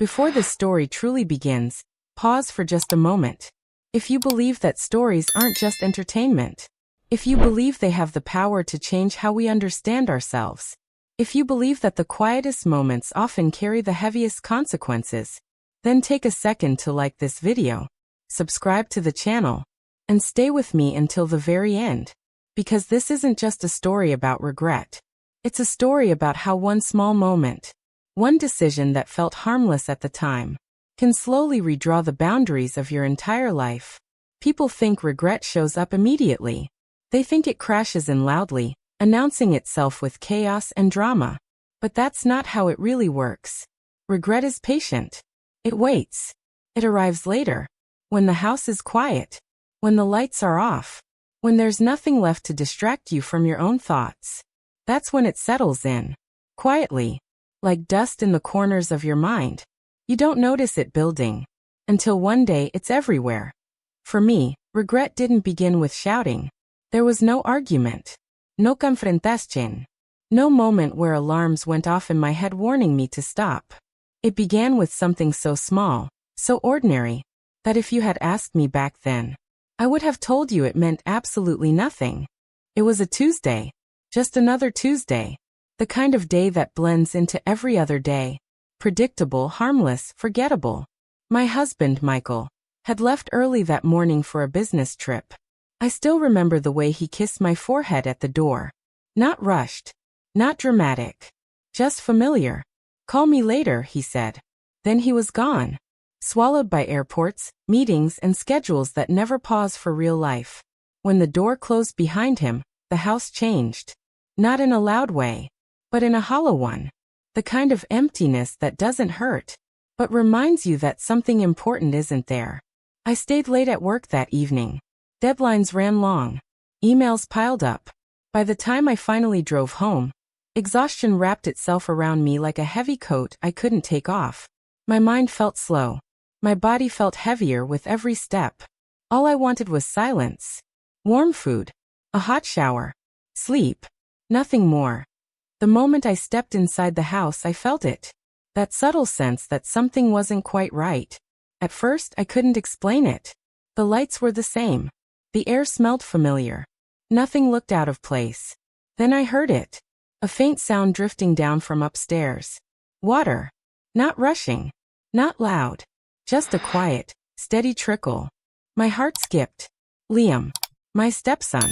Before this story truly begins, pause for just a moment. If you believe that stories aren't just entertainment, if you believe they have the power to change how we understand ourselves, if you believe that the quietest moments often carry the heaviest consequences, then take a second to like this video, subscribe to the channel, and stay with me until the very end. Because this isn't just a story about regret. It's a story about how one small moment, one decision that felt harmless at the time, can slowly redraw the boundaries of your entire life. People think regret shows up immediately. They think it crashes in loudly, announcing itself with chaos and drama. But that's not how it really works. Regret is patient. It waits. It arrives later, when the house is quiet, when the lights are off, when there's nothing left to distract you from your own thoughts. That's when it settles in, quietly, like dust in the corners of your mind. You don't notice it building, until one day it's everywhere. For me, regret didn't begin with shouting. There was no argument, no confrontación, no moment where alarms went off in my head warning me to stop. It began with something so small, so ordinary, that if you had asked me back then, I would have told you it meant absolutely nothing. It was a Tuesday, just another Tuesday, the kind of day that blends into every other day, predictable, harmless, forgettable. My husband, Michael, had left early that morning for a business trip. I still remember the way he kissed my forehead at the door. Not rushed, not dramatic, just familiar. "Call me later," he said. Then he was gone, swallowed by airports, meetings, and schedules that never pause for real life. When the door closed behind him, the house changed. Not in a loud way, but in a hollow one. The kind of emptiness that doesn't hurt, but reminds you that something important isn't there. I stayed late at work that evening. Deadlines ran long. Emails piled up. By the time I finally drove home, exhaustion wrapped itself around me like a heavy coat I couldn't take off. My mind felt slow. My body felt heavier with every step. All I wanted was silence. Warm food. A hot shower. Sleep. Nothing more. The moment I stepped inside the house, I felt it. That subtle sense that something wasn't quite right. At first, I couldn't explain it. The lights were the same. The air smelled familiar. Nothing looked out of place. Then I heard it. A faint sound drifting down from upstairs. Water. Not rushing. Not loud. Just a quiet, steady trickle. My heart skipped. Liam. My stepson.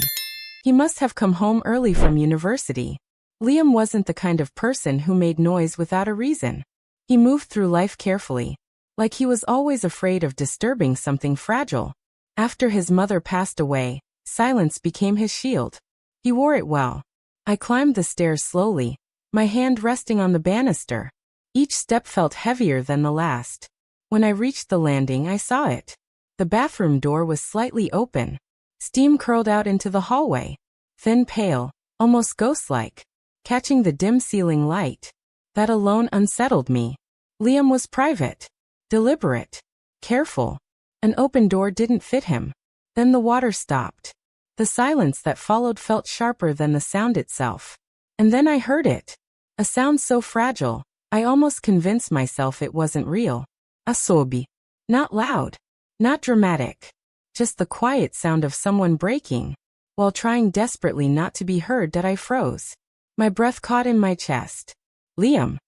He must have come home early from university. Liam wasn't the kind of person who made noise without a reason. He moved through life carefully, like he was always afraid of disturbing something fragile. After his mother passed away, silence became his shield. He wore it well. I climbed the stairs slowly, my hand resting on the banister. Each step felt heavier than the last. When I reached the landing, I saw it. The bathroom door was slightly open. Steam curled out into the hallway, thin, pale, almost ghost-like, catching the dim ceiling light. That alone unsettled me. Liam was private, deliberate, careful. An open door didn't fit him. Then the water stopped. The silence that followed felt sharper than the sound itself. And then I heard it. A sound so fragile, I almost convinced myself it wasn't real. A sobi. Not loud, not dramatic. Just the quiet sound of someone breaking. While trying desperately not to be heard, that I froze. My breath caught in my chest. "Liam."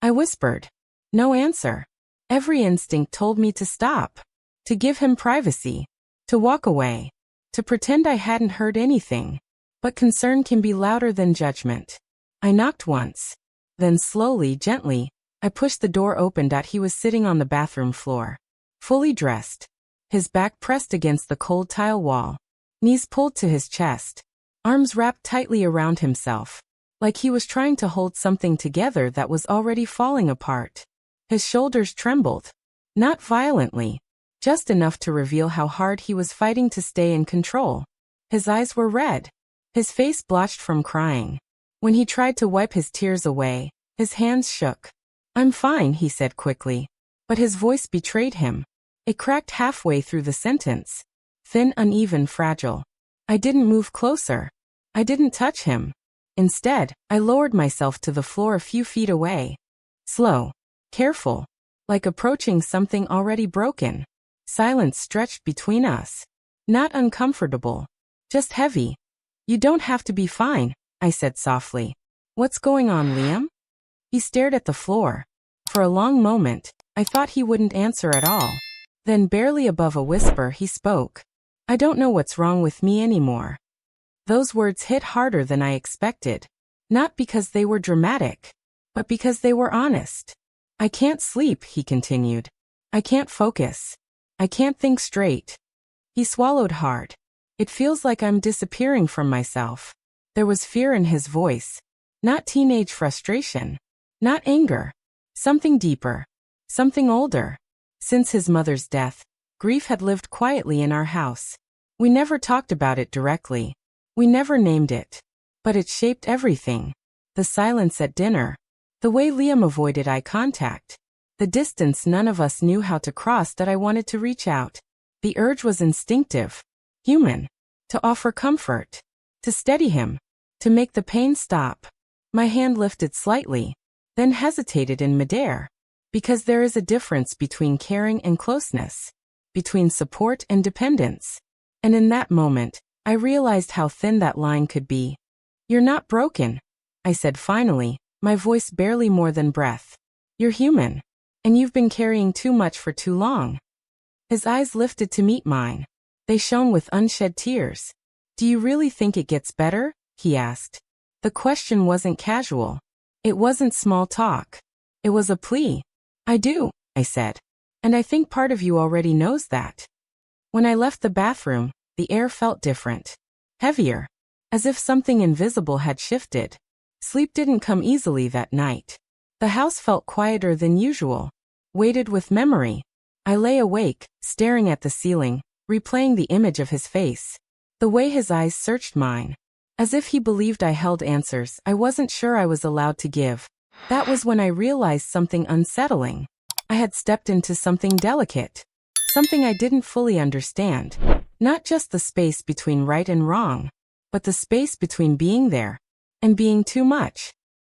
I whispered. No answer. Every instinct told me to stop. To give him privacy. To walk away. To pretend I hadn't heard anything. But concern can be louder than judgment. I knocked once. Then slowly, gently, I pushed the door open. He was sitting on the bathroom floor. Fully dressed. His back pressed against the cold tile wall. Knees pulled to his chest. Arms wrapped tightly around himself. Like he was trying to hold something together that was already falling apart. His shoulders trembled. Not violently. Just enough to reveal how hard he was fighting to stay in control. His eyes were red. His face blotched from crying. When he tried to wipe his tears away, his hands shook. "I'm fine," he said quickly. But his voice betrayed him. It cracked halfway through the sentence. Thin, uneven, fragile. I didn't move closer. I didn't touch him. Instead, I lowered myself to the floor a few feet away. Slow. Careful. like approaching something already broken. Silence stretched between us. Not uncomfortable, just heavy. You don't have to be fine, I said softly. What's going on, Liam? He stared at the floor. For a long moment, I thought he wouldn't answer at all. Then barely above a whisper he spoke. I don't know what's wrong with me anymore. Those words hit harder than I expected. Not because they were dramatic, but because they were honest. I can't sleep, he continued. I can't focus. I can't think straight. He swallowed hard. It feels like I'm disappearing from myself. There was fear in his voice. Not teenage frustration. Not anger. Something deeper. Something older. Since his mother's death, grief had lived quietly in our house. We never talked about it directly. We never named it. But it shaped everything. The silence at dinner. The way Liam avoided eye contact. The distance none of us knew how to cross that I wanted to reach out. The urge was instinctive. Human. To offer comfort. To steady him. To make the pain stop. My hand lifted slightly, then hesitated in midair. Because there is a difference between caring and closeness. Between support and dependence. And in that moment, I realized how thin that line could be. You're not broken, I said finally, my voice barely more than breath. You're human. And you've been carrying too much for too long. His eyes lifted to meet mine. They shone with unshed tears. Do you really think it gets better? He asked. The question wasn't casual. It wasn't small talk. It was a plea. I do, I said. And I think part of you already knows that. When I left the bathroom, the air felt different. Heavier. As if something invisible had shifted. Sleep didn't come easily that night. The house felt quieter than usual. Weighted with memory. I lay awake, staring at the ceiling, replaying the image of his face. The way his eyes searched mine. As if he believed I held answers I wasn't sure I was allowed to give. That was when I realized something unsettling. I had stepped into something delicate. Something I didn't fully understand. Not just the space between right and wrong, but the space between being there and being too much.